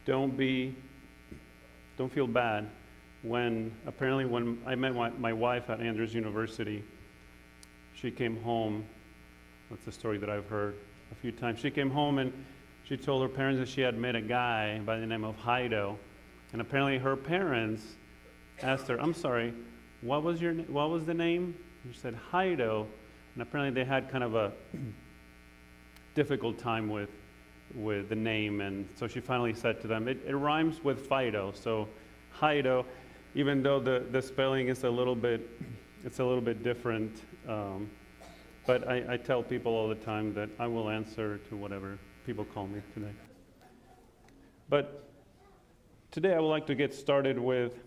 don't feel bad. Apparently when I met my wife at Andrews University, she came home. That's a story that I've heard a few times. She came home and she told her parents that she had met a guy by the name of Jairo, and apparently her parents asked her, "I'm sorry, what was the name?" And she said Jairo, and apparently they had kind of a difficult time with the name, and so she finally said to them, it rhymes with Fido, so Jairo, even though the spelling is a little bit different. But I tell people all the time that I will answer to whatever people call me today. But today I would like to get started with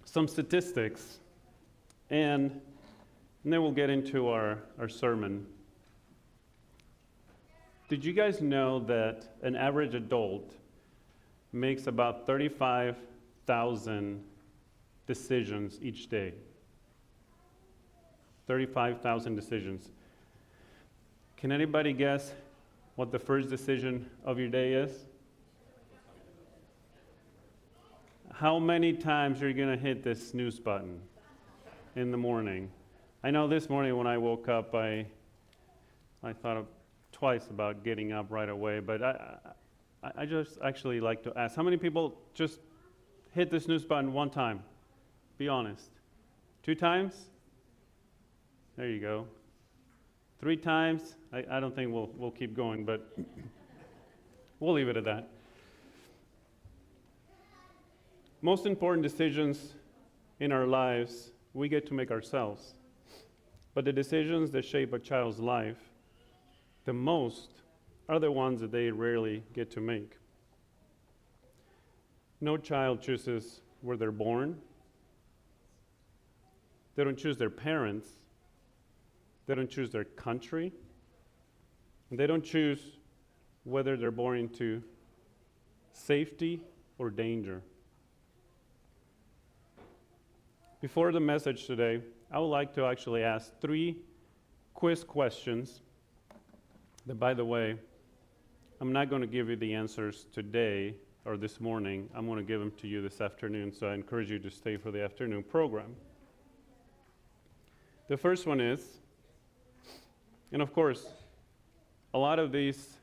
some statistics, and then we'll get into our sermon. Did you guys know that an average adult makes about 35,000 decisions each day? 35,000 decisions. Can anybody guess what the first decision of your day is? How many times are you going to hit this snooze button in the morning? I know this morning when I woke up, I thought twice about getting up right away, but I just actually like to ask, how many people just hit the snooze button one time? Be honest. 2 times? There you go. 3 times? I don't think we'll keep going, but we'll leave it at that. Most important decisions in our lives we get to make ourselves. But the decisions that shape a child's life the most are the ones that they rarely get to make. No child chooses where they're born. They don't choose their parents. They don't choose their country. And they don't choose whether they're born into safety or danger. Before the message today, I would like to actually ask 3 quiz questions that, by the way, I'm not going to give you the answers today or this morning. I'm going to give them to you this afternoon, so I encourage you to stay for the afternoon program. The first one is, and of course, a lot of these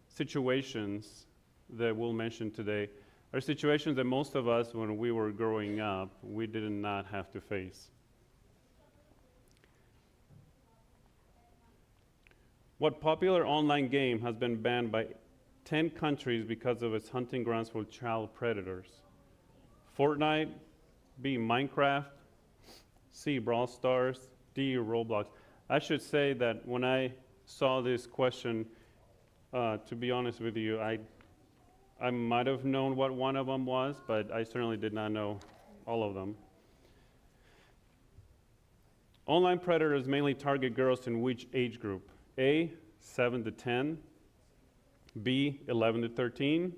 situations that we'll mention today are situations that most of us, when we were growing up, we did not have to face. What popular online game has been banned by 10 countries because of its hunting grounds for child predators? Fortnite, B, Minecraft, C, Brawl Stars, D, Roblox. I should say that when I saw this question, to be honest with you, I might have known what one of them was, but I certainly did not know all of them. Online predators mainly target girls in which age group? A, 7 to 10, B, 11 to 13,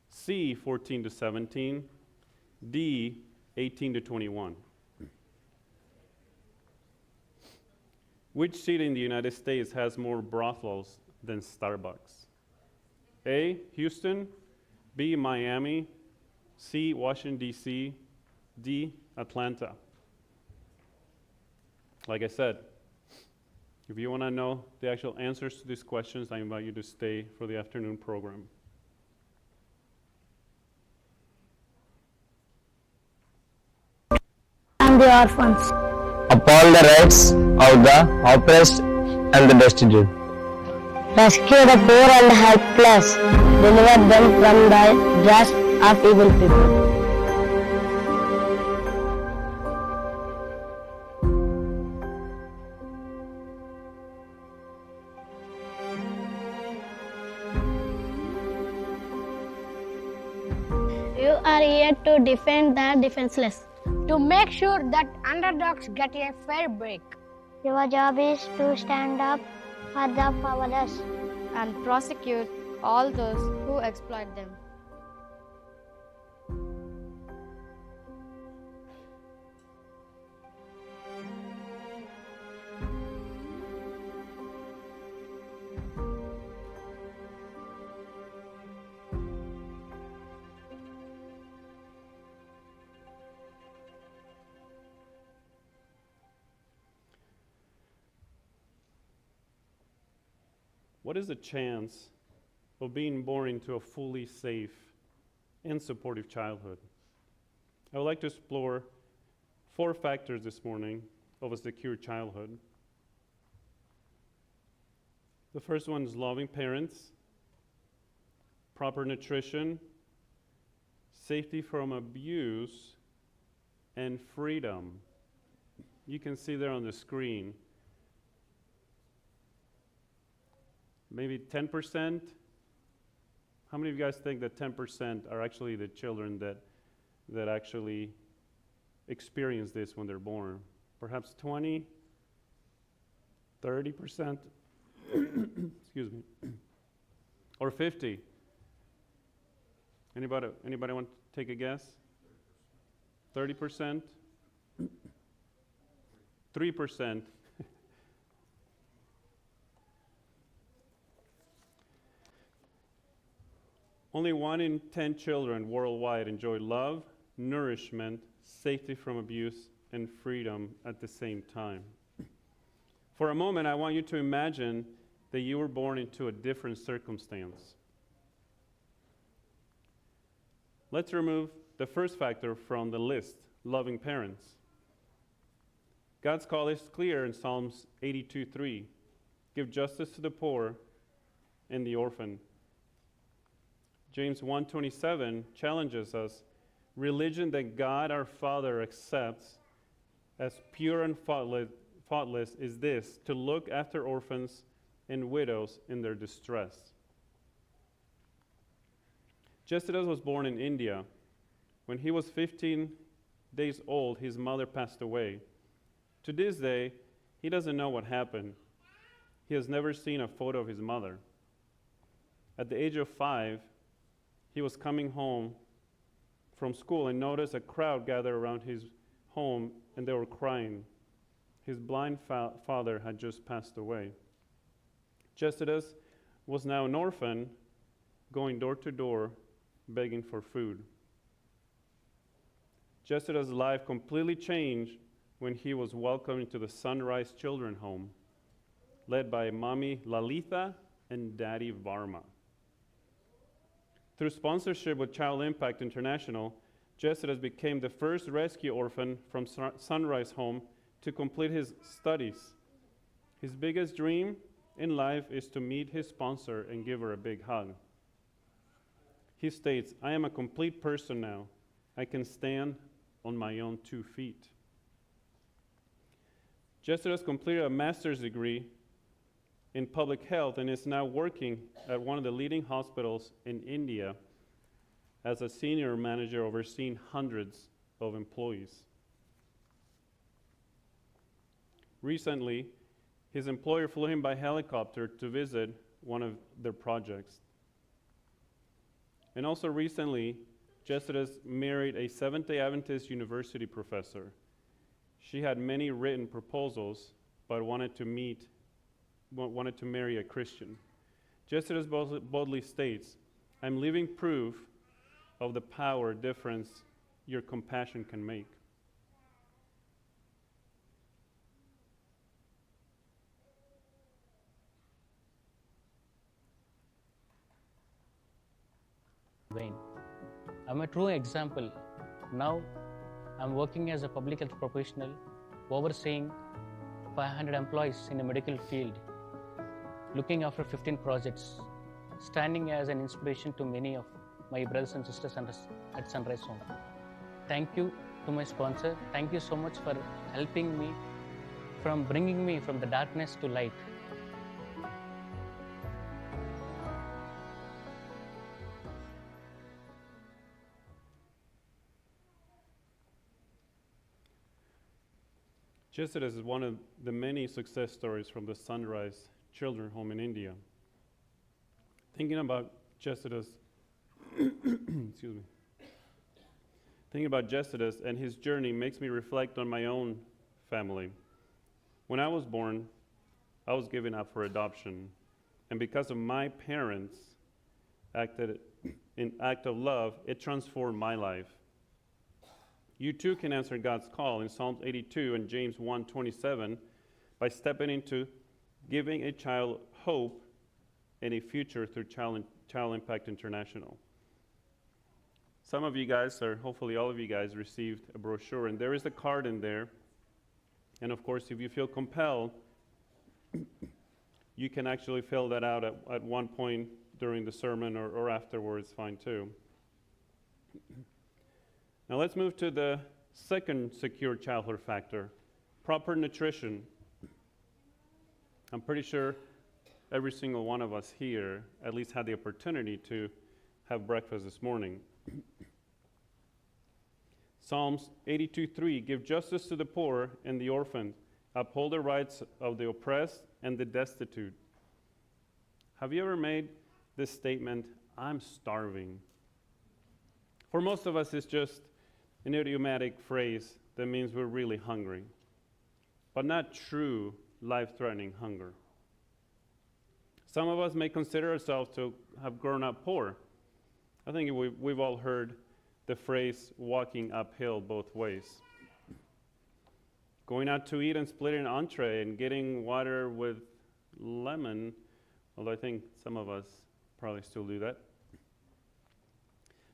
C, 14 to 17, D, 18 to 21. Which city in the United States has more brothels than Starbucks? A, Houston, B, Miami, C, Washington, D.C., D, Atlanta. Like I said, if you want to know the actual answers to these questions, I invite you to stay for the afternoon program. And the orphans. Uphold the rights of the oppressed and the destitute. Rescue the poor and helpless. Deliver them from the grasp of evil people. You are here to defend the defenseless. To make sure that underdogs get a fair break. Your job is to stand up for the powerless and prosecute all those who exploit them. What is the chance of being born into a fully safe and supportive childhood? I would like to explore 4 factors this morning of a secure childhood. The first one is loving parents, proper nutrition, safety from abuse, and freedom. You can see there on the screen. Maybe 10%. How many of you guys think that 10% are actually the children that actually experience this when they're born? Perhaps 20, 30%, excuse me, or 50. Anybody want to take a guess? 30%? 3%. Only 1 in 10 children worldwide enjoy love, nourishment, safety from abuse, and freedom at the same time. For a moment, I want you to imagine that you were born into a different circumstance. Let's remove the first factor from the list, loving parents. God's call is clear in Psalms 82:3. Give justice to the poor and the orphan. James 1:27 challenges us. Religion that God our Father accepts as pure and faultless is this, to look after orphans and widows in their distress. Jesidas was born in India. When he was 15 days old, his mother passed away. To this day, he doesn't know what happened. He has never seen a photo of his mother. At the age of 5, he was coming home from school and noticed a crowd gathered around his home, and they were crying. His blind father had just passed away. Jesidas was now an orphan, going door to door, begging for food. Jesidas' life completely changed when he was welcomed into the Sunrise Children Home, led by Mommy Lalitha and Daddy Varma. Through sponsorship with Child Impact International, Jesidas became the first rescue orphan from Sunrise Home to complete his studies. His biggest dream in life is to meet his sponsor and give her a big hug. He states, "I am a complete person now. I can stand on my own 2 feet." Jesidas completed a master's degree in public health and is now working at one of the leading hospitals in India as a senior manager overseeing hundreds of employees. Recently, his employer flew him by helicopter to visit one of their projects. And also recently, Jesidas married a Seventh-day Adventist University professor. She had many written proposals, but wanted to marry a Christian. Jesidas boldly states, "I'm living proof of the power difference your compassion can make." Vain. I'm a true example. Now, I'm working as a public health professional, overseeing 500 employees in the medical field, looking after 15 projects, standing as an inspiration to many of my brothers and sisters at Sunrise Home. Thank you to my sponsor. Thank you so much for helping me, from bringing me from the darkness to light. Jesidas is one of the many success stories from the Sunrise Children Home in India. Thinking about Jesidas, excuse me. Thinking about Jesidas and his journey makes me reflect on my own family. When I was born, I was given up for adoption, and because of my parents' acted in act of love, it transformed my life. You too can answer God's call in Psalms 82 and James 1:27 by stepping into giving a child hope any future through Child Impact International. Some of you guys, or hopefully all of you guys, received a brochure, and there is a card in there. And of course, if you feel compelled, you can actually fill that out at one point during the sermon or afterwards, fine too. Now let's move to the second secure childhood factor, proper nutrition. I'm pretty sure every single one of us here at least had the opportunity to have breakfast this morning. Psalms 82:3, give justice to the poor and the orphan, uphold the rights of the oppressed and the destitute. Have you ever made this statement, I'm starving? For most of us, it's just an idiomatic phrase that means we're really hungry, but not true life-threatening hunger. Some of us may consider ourselves to have grown up poor. I think we've all heard the phrase walking uphill both ways. Going out to eat and splitting an entree and getting water with lemon, although I think some of us probably still do that.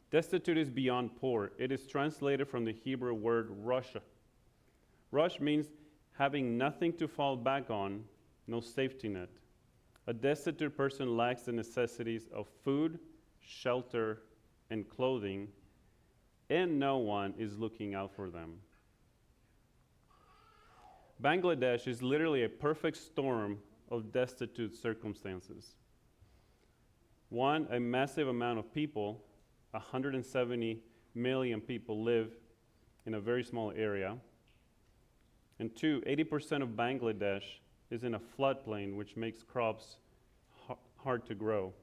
Destitute is beyond poor. It is translated from the Hebrew word rush. Rush means having nothing to fall back on, no safety net. A destitute person lacks the necessities of food, shelter, and clothing, and no one is looking out for them. Bangladesh is literally a perfect storm of destitute circumstances. One, a massive amount of people, 170 million people live in a very small area. And two, 80% of Bangladesh is in a floodplain, which makes crops hard to grow.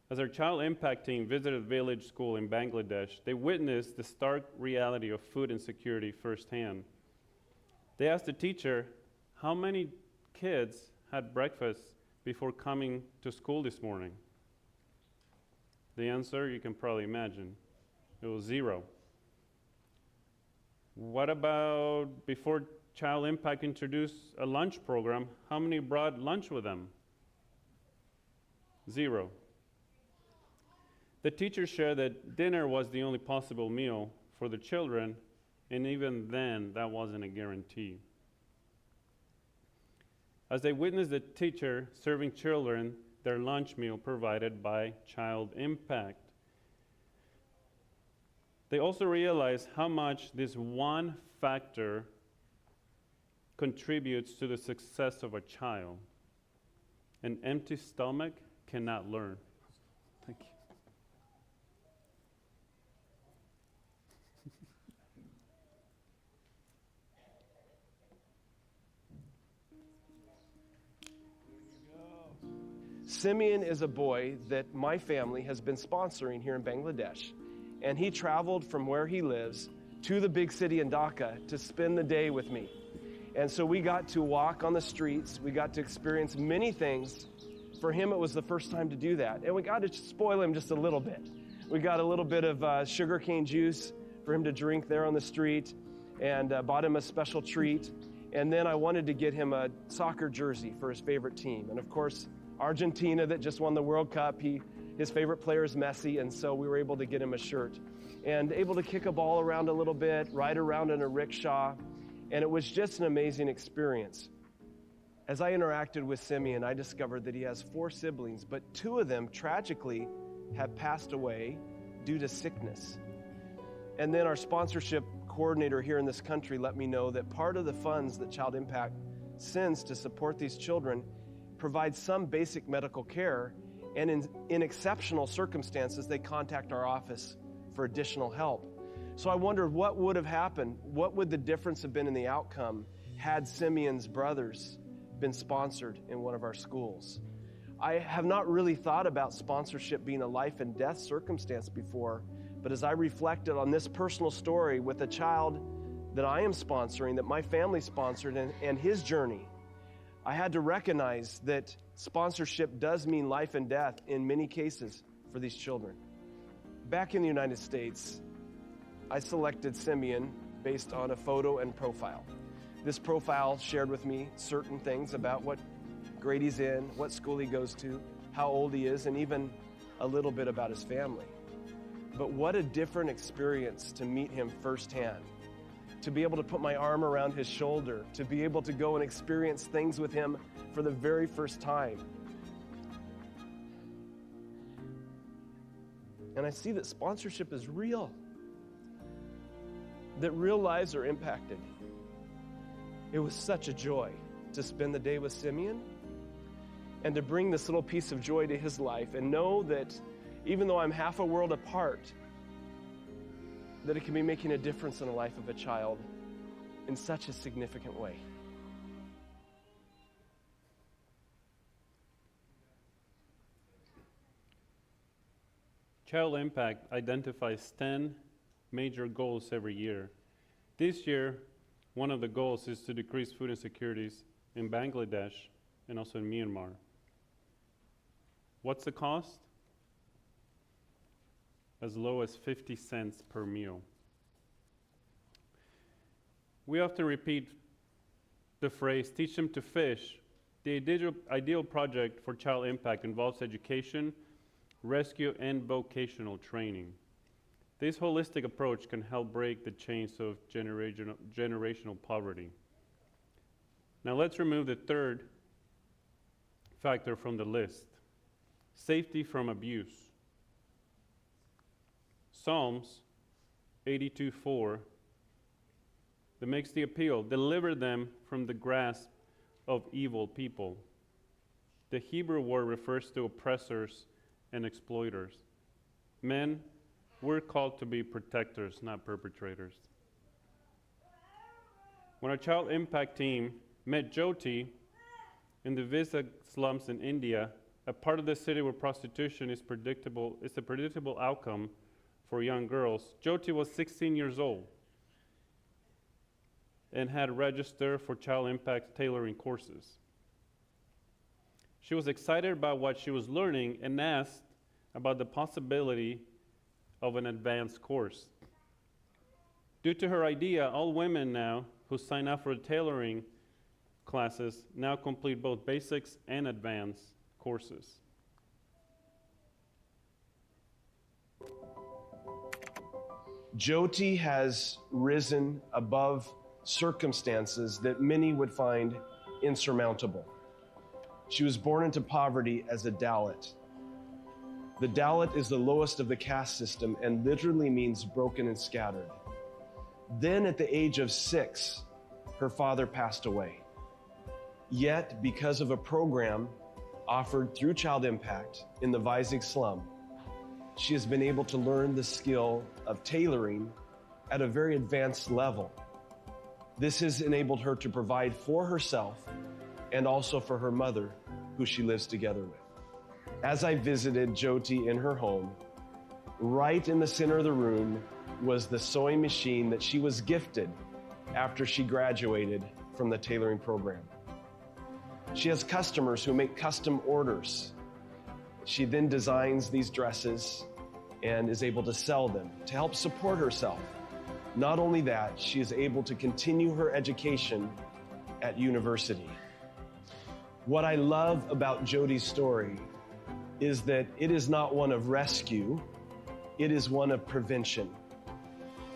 As our Child Impact team visited a village school in Bangladesh, they witnessed the stark reality of food insecurity firsthand. They asked the teacher, how many kids had breakfast before coming to school this morning? The answer, you can probably imagine, it was 0. What about before Child Impact introduced a lunch program, how many brought lunch with them? 0. The teacher shared that dinner was the only possible meal for the children, and even then, that wasn't a guarantee. As they witnessed the teacher serving children their lunch meal provided by Child Impact, they also realized how much this one factor contributes to the success of a child. An empty stomach cannot learn. Thank you. Simeon is a boy that my family has been sponsoring here in Bangladesh. And he traveled from where he lives to the big city in Dhaka to spend the day with me. And so we got to walk on the streets. We got to experience many things. For him, it was the first time to do that. And we got to spoil him just a little bit. We got a little bit of sugarcane juice for him to drink there on the street, and bought him a special treat. And then I wanted to get him a soccer jersey for his favorite team. And of course, Argentina that just won the World Cup, his favorite player is Messi, and so we were able to get him a shirt. And able to kick a ball around a little bit, ride around in a rickshaw, and it was just an amazing experience. As I interacted with Simeon, I discovered that he has 4 siblings, but 2 of them tragically have passed away due to sickness. And then our sponsorship coordinator here in this country let me know that part of the funds that Child Impact sends to support these children provides some basic medical care, and in exceptional circumstances, they contact our office for additional help. So I wondered what would have happened, what would the difference have been in the outcome had Simeon's brothers been sponsored in one of our schools. I have not really thought about sponsorship being a life and death circumstance before, but as I reflected on this personal story with a child that I am sponsoring, that my family sponsored, and his journey, I had to recognize that sponsorship does mean life and death in many cases for these children. Back in the United States, I selected Simeon based on a photo and profile. This profile shared with me certain things about what grade he's in, what school he goes to, how old he is, and even a little bit about his family. But what a different experience to meet him firsthand, to be able to put my arm around his shoulder, to be able to go and experience things with him for the very first time. And I see that sponsorship is real, that real lives are impacted. It was such a joy to spend the day with Simeon and to bring this little piece of joy to his life and know that even though I'm half a world apart, that it can be making a difference in the life of a child in such a significant way. Child Impact identifies 10 major goals every year. This year, one of the goals is to decrease food insecurities in Bangladesh and also in Myanmar. What's the cost? As low as 50 cents per meal. We often repeat the phrase, teach them to fish. The ideal project for Child Impact involves education, rescue, and vocational training. This holistic approach can help break the chains of generational poverty. Now let's remove the third factor from the list, safety from abuse. Psalms 82:4 that makes the appeal, deliver them from the grasp of evil people. The Hebrew word refers to oppressors and exploiters. Men, we're called to be protectors, not perpetrators. When our Child Impact team met Jyoti in the Visa slums in India, a part of the city where prostitution is a predictable outcome for young girls, Jyoti was 16 years old and had registered for Child Impact tailoring courses. She was excited about what she was learning and asked about the possibility of an advanced course. Due to her idea, all women now who sign up for the tailoring classes now complete both basics and advanced courses. Jyoti has risen above circumstances that many would find insurmountable. She was born into poverty as a Dalit. The Dalit is the lowest of the caste system and literally means broken and scattered. Then at the age of 6, her father passed away. Yet, because of a program offered through Child Impact in the Vizag slum, she has been able to learn the skill of tailoring at a very advanced level. This has enabled her to provide for herself and also for her mother, who she lives together with. As I visited Jyoti in her home, right in the center of the room was the sewing machine that she was gifted after she graduated from the tailoring program. She has customers who make custom orders. She then designs these dresses and is able to sell them to help support herself. Not only that, she is able to continue her education at university. What I love about Jyoti's story is that it is not one of rescue, it is one of prevention.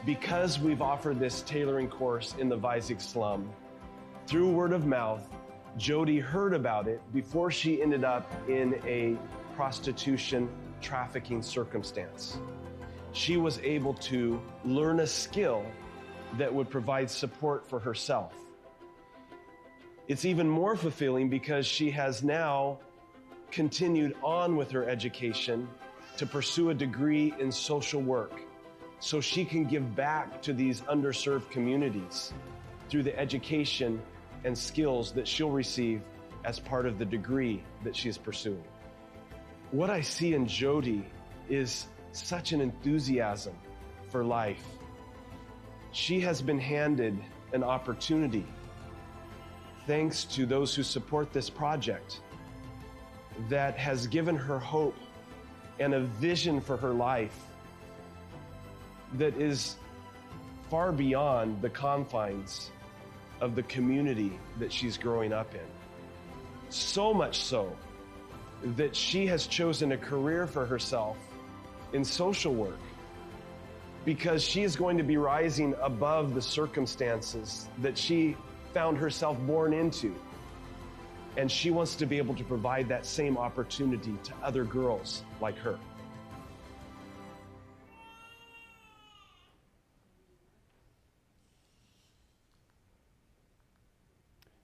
Because we've offered this tailoring course in the Vizag slum, through word of mouth, Jyoti heard about it before she ended up in a prostitution trafficking circumstance. She was able to learn a skill that would provide support for herself. It's even more fulfilling because she has now continued on with her education to pursue a degree in social work so she can give back to these underserved communities through the education and skills that she'll receive as part of the degree that she is pursuing. What I see in Jyoti is such an enthusiasm for life. She has been handed an opportunity, thanks to those who support this project, that has given her hope and a vision for her life that is far beyond the confines of the community that she's growing up in. So much so that she has chosen a career for herself in social work because she is going to be rising above the circumstances that she found herself born into. And she wants to be able to provide that same opportunity to other girls like her.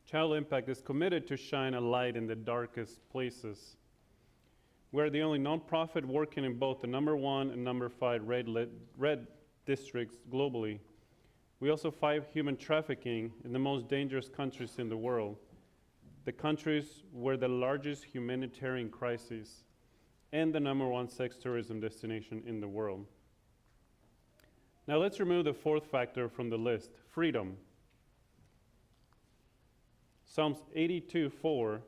Child Impact is committed to shine a light in the darkest places. We're the only nonprofit working in both the #1 and #5 red districts globally. We also fight human trafficking in the most dangerous countries in the world, the countries where the largest humanitarian crisis and the #1 sex tourism destination in the world. Now let's remove the fourth factor from the list, freedom. Psalms 82:4,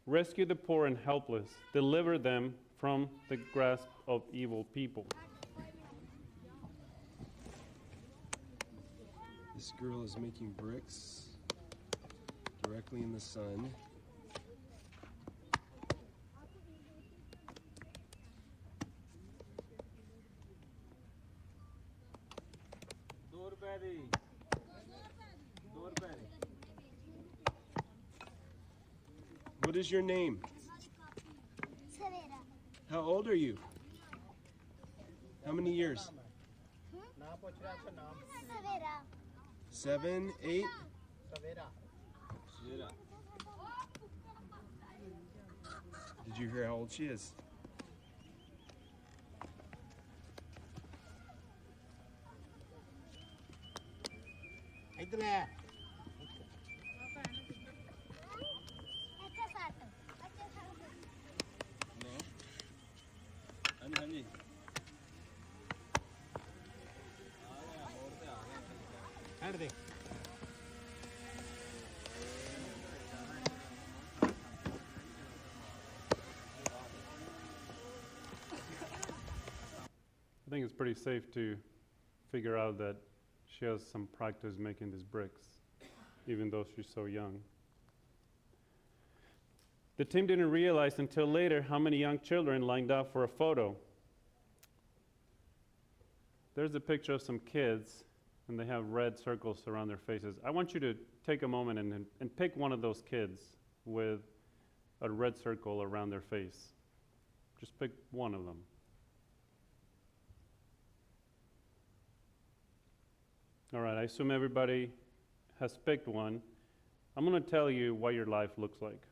rescue the poor and helpless, deliver them from the grasp of evil people. This girl is making bricks directly in the sun. What is your name? How old are you? How many years? 7, 8? Did you hear how old she is? I think it's pretty safe to figure out that she has some practice making these bricks, even though she's so young. The team didn't realize until later how many young children lined up for a photo. There's a picture of some kids, and they have red circles around their faces. I want you to take a moment and pick one of those kids with a red circle around their face. Just pick one of them. All right, I assume everybody has picked one. I'm going to tell you what your life looks like.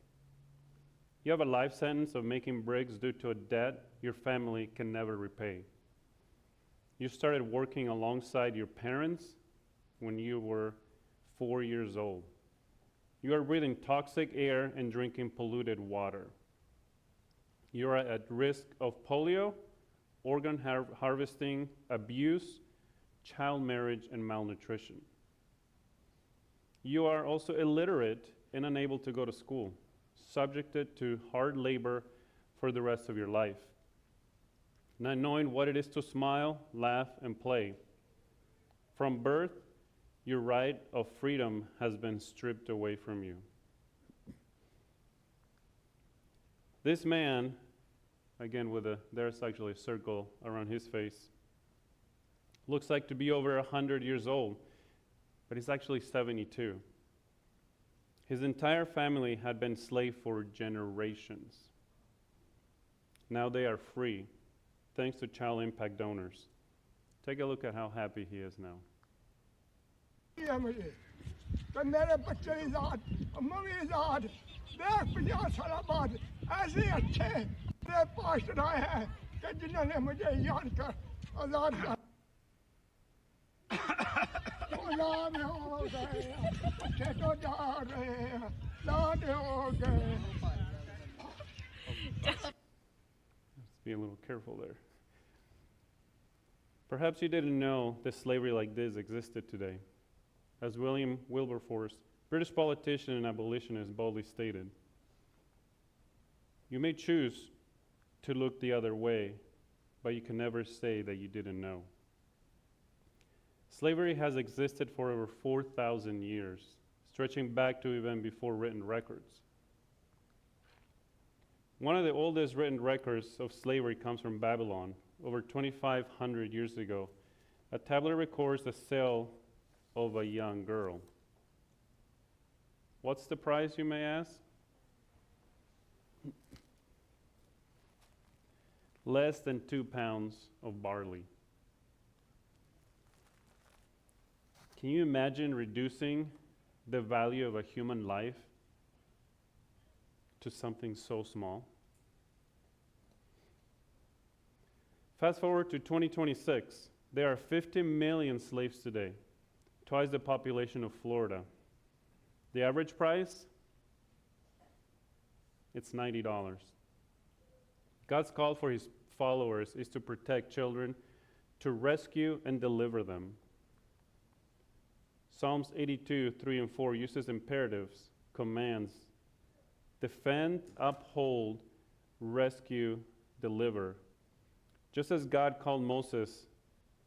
You have a life sentence of making bricks due to a debt your family can never repay. You started working alongside your parents when you were 4 years old. You are breathing toxic air and drinking polluted water. You are at risk of polio, organ harvesting, abuse, child marriage, and malnutrition. You are also illiterate and unable to go to school, subjected to hard labor for the rest of your life, not knowing what it is to smile, laugh, and play. From birth, your right of freedom has been stripped away from you. This man, again there's actually a circle around his face, looks like to be over 100 years old, but he's actually 72. His entire family had been slaves for generations. Now they are free, thanks to Child Impact donors. Take a look at how happy he is now. मेरे बच्चे इजाद mummy इजाद देख 50 साल बाद ऐसे अच्छे मेरे पास आए हैं कि जिन्होंने मुझे याद कर आजाद कर लाड हो गए बच्चे तो जा रहे हैं लाड हो गए. Let's be a little careful there. Perhaps you didn't know that slavery like this existed today. As William Wilberforce, British politician and abolitionist, boldly stated, you may choose to look the other way, but you can never say that you didn't know. Slavery has existed for over 4,000 years, stretching back to even before written records. One of the oldest written records of slavery comes from Babylon, over 2,500 years ago. A tablet records the sale of a young girl. What's the price, you may ask? Less than 2 pounds of barley. Can you imagine reducing the value of a human life to something so small? Fast forward to 2026. There are 50 million slaves today, twice the population of Florida. The average price? It's $90. God's call for his followers is to protect children, to rescue and deliver them. Psalms 82, 3 and 4 uses imperatives, commands, defend, uphold, rescue, deliver. Just as God called Moses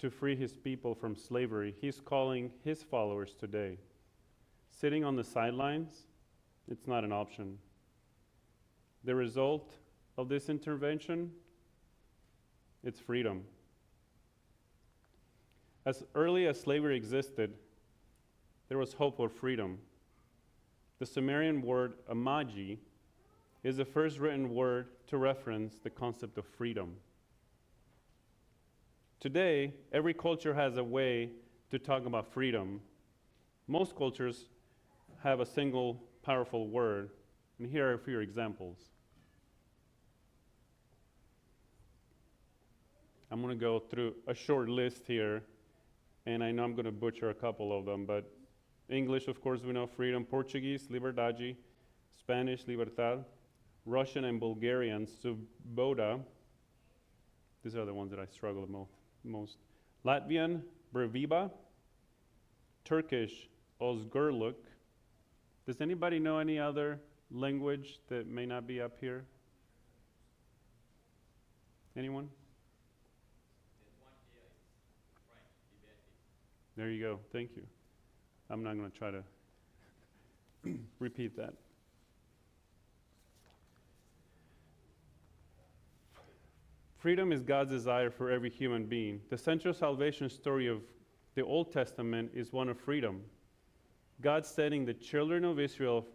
to free his people from slavery, he's calling his followers today. Sitting on the sidelines, it's not an option. The result of this intervention, it's freedom. As early as slavery existed, there was hope for freedom. The Sumerian word amaji is the first written word to reference the concept of freedom. Today, every culture has a way to talk about freedom. Most cultures have a single powerful word, and here are a few examples. I'm going to go through a short list here, and I know I'm going to butcher a couple of them, but English, of course, we know freedom. Portuguese, liberdade. Spanish, libertad. Russian and Bulgarian, svoboda. These are the ones that I struggle with most. Latvian, breviba. Turkish, özgürlük. Does anybody know any other language that may not be up here? Anyone? There you go. Thank you. I'm not going to try to repeat that. Freedom is God's desire for every human being. The central salvation story of the Old Testament is one of freedom. God setting the children of Israel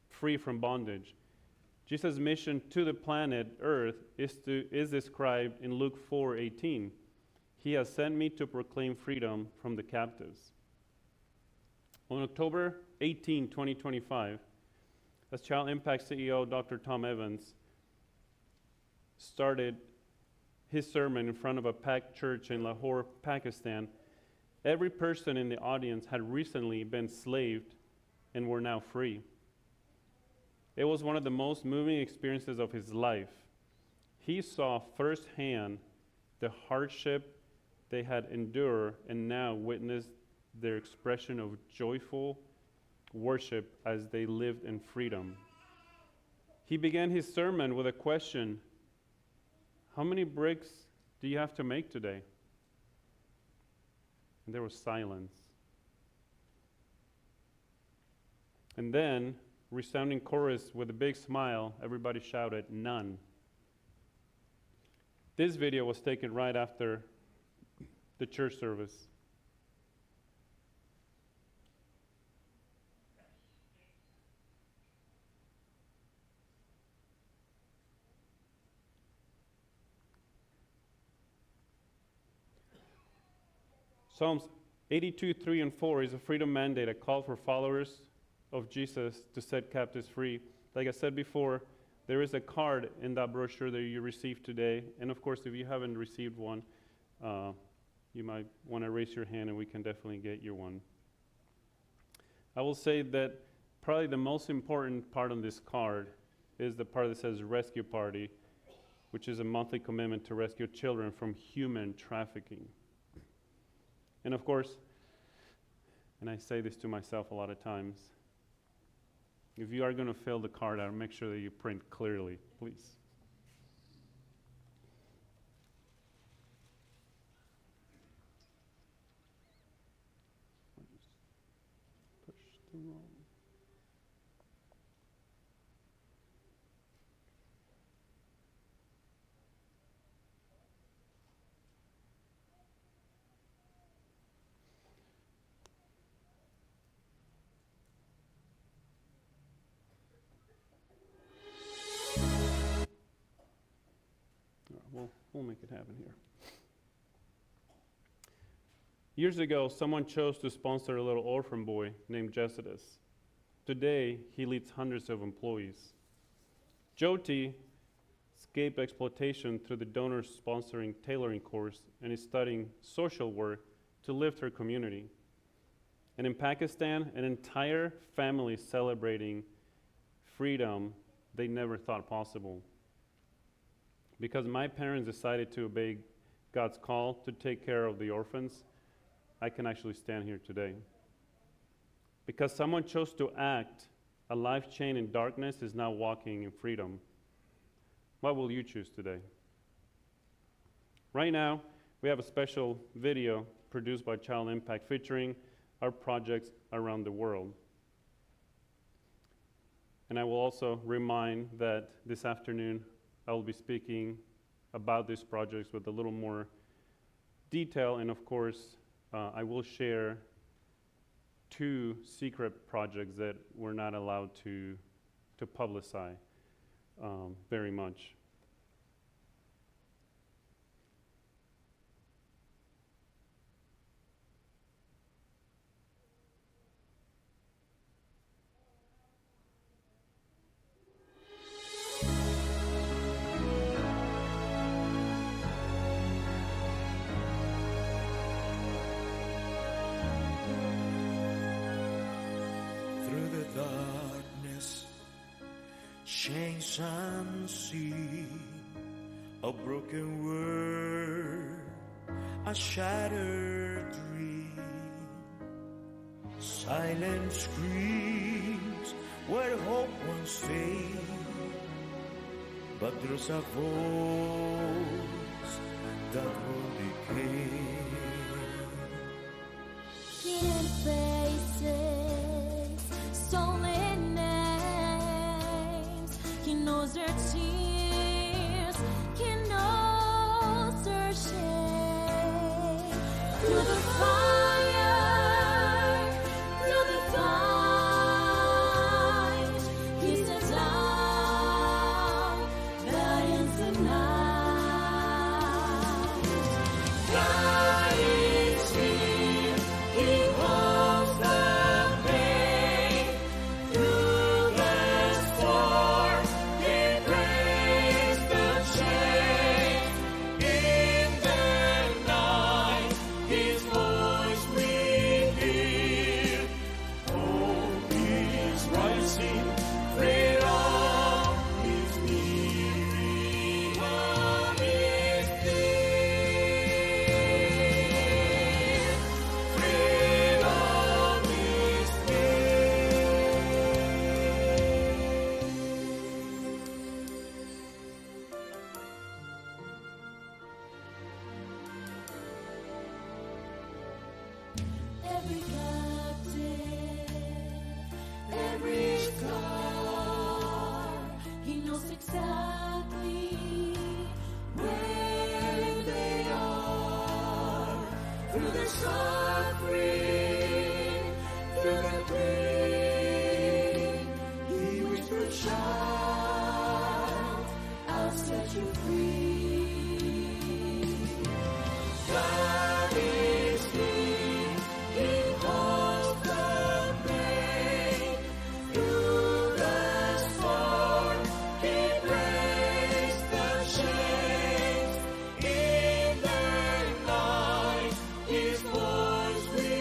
free from bondage. Jesus' mission to the planet Earth is described in Luke 4:18. He has sent me to proclaim freedom from the captives. On October 18, 2025, as Child Impact CEO Dr. Tom Evans started his sermon in front of a packed church in Lahore, Pakistan, every person in the audience had recently been enslaved and were now free. It was one of the most moving experiences of his life. He saw firsthand the hardship they had endured and now witnessed their expression of joyful worship as they lived in freedom. He began his sermon with a question: how many bricks do you have to make today? And there was silence. And then, resounding chorus with a big smile, everybody shouted, "None." This video was taken right after the church service. Psalms 82, 3 and 4 is a freedom mandate, a call for followers of Jesus to set captives free. Like I said before, there is a card in that brochure that you received today. And of course, if you haven't received one, you might want to raise your hand and we can definitely get you one. I will say that probably the most important part on this card is the part that says Rescue Party, which is a monthly commitment to rescue children from human trafficking. And of course, and I say this to myself a lot of times, if you are going to fill the card out, make sure that you print clearly, please. Push the wrong. We'll make it happen here. Years ago, someone chose to sponsor a little orphan boy named Jessidas. Today, he leads hundreds of employees. Jyoti escaped exploitation through the donors sponsoring tailoring course and is studying social work to lift her community. And in Pakistan, an entire family celebrating freedom they never thought possible. Because my parents decided to obey God's call to take care of the orphans, I can actually stand here today. Because someone chose to act, a life chain in darkness is now walking in freedom. What will you choose today? Right now, we have a special video produced by Child Impact featuring our projects around the world. And I will also remind that this afternoon I will be speaking about these projects with a little more detail, and of course, I will share 2 secret projects that we're not allowed to publicize very much. Through the darkness, chains unseen, a broken word, a shattered dream, silent screams where hope once faded, but there's a voice that will decay. Hidden faces, stolen names. He knows their tears, he knows their shame. Through the fire, through the fight, he steps out, guidance the night. God is here, he holds the pain. Through the storm, he breaks the chains. In the night, his voice we hear. Hope is rising, freedom is near. Freedom is near. Freedom is every captive, every scar, he knows exactly where they are. Through the suffering, through the pain, he whispers, shout, I'll set you free. God is here, he holds the pain. Through the storm, he breaks the chains. In the night, his voice we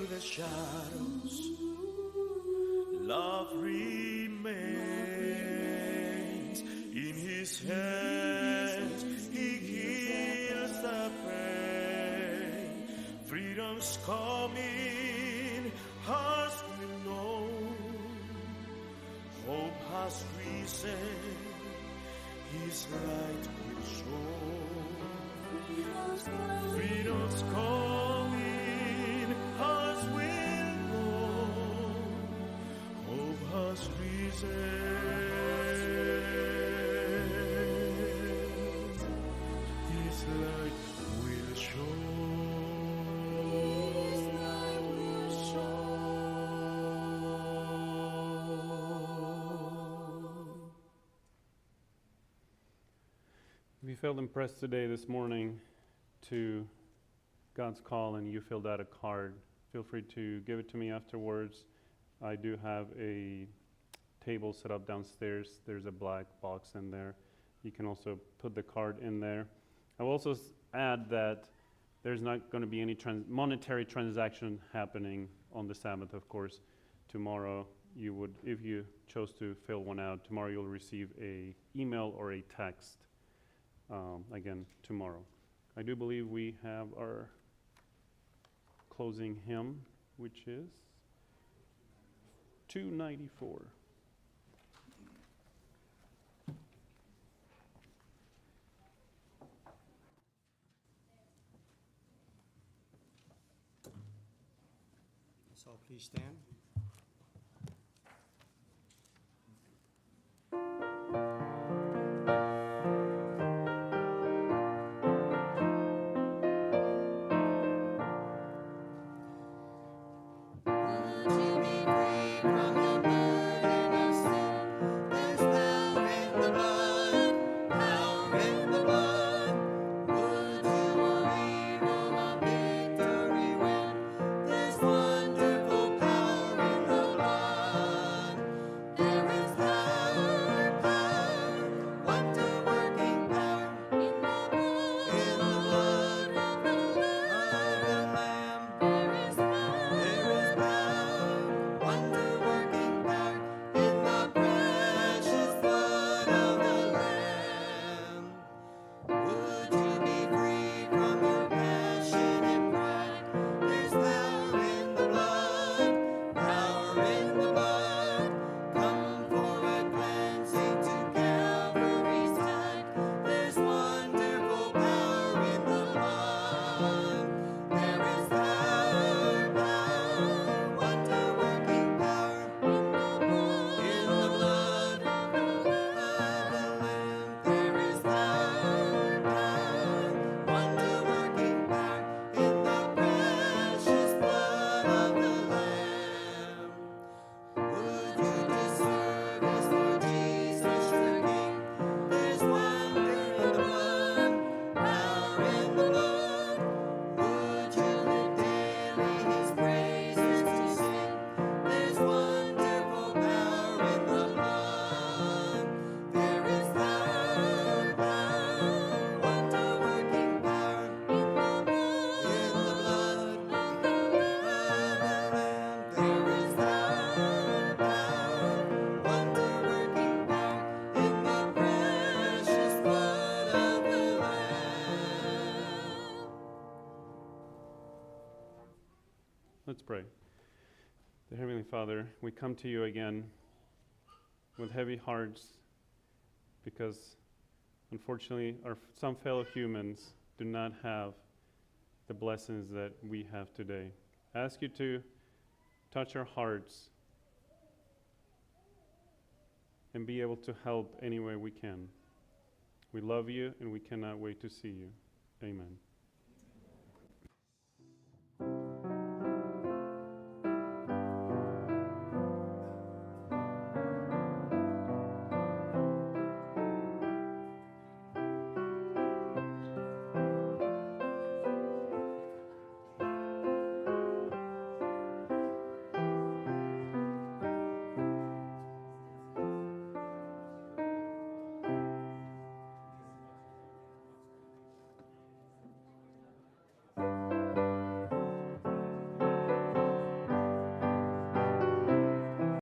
through the shadows, love remains. In his hands he heals the pain. Freedom's coming, hearts will know. Hope has risen, his light will show. Freedom's coming, hearts will know. Hope has risen, his light will show. If you felt impressed today, this morning, to God's call and you filled out a card, feel free to give it to me afterwards. I do have a table set up downstairs. There's a black box in there. You can also put the card in there. I will also add that there's not going to be any monetary transaction happening on the Sabbath, of course. Tomorrow, you would, if you chose to fill one out, tomorrow you'll receive a email or a text. Again, tomorrow. I do believe we have our closing hymn, which is 294. So please stand. Let's pray. Dear Heavenly Father, we come to you again with heavy hearts because unfortunately some fellow humans do not have the blessings that we have today. I ask you to touch our hearts and be able to help any way we can. We love you and we cannot wait to see you. Amen.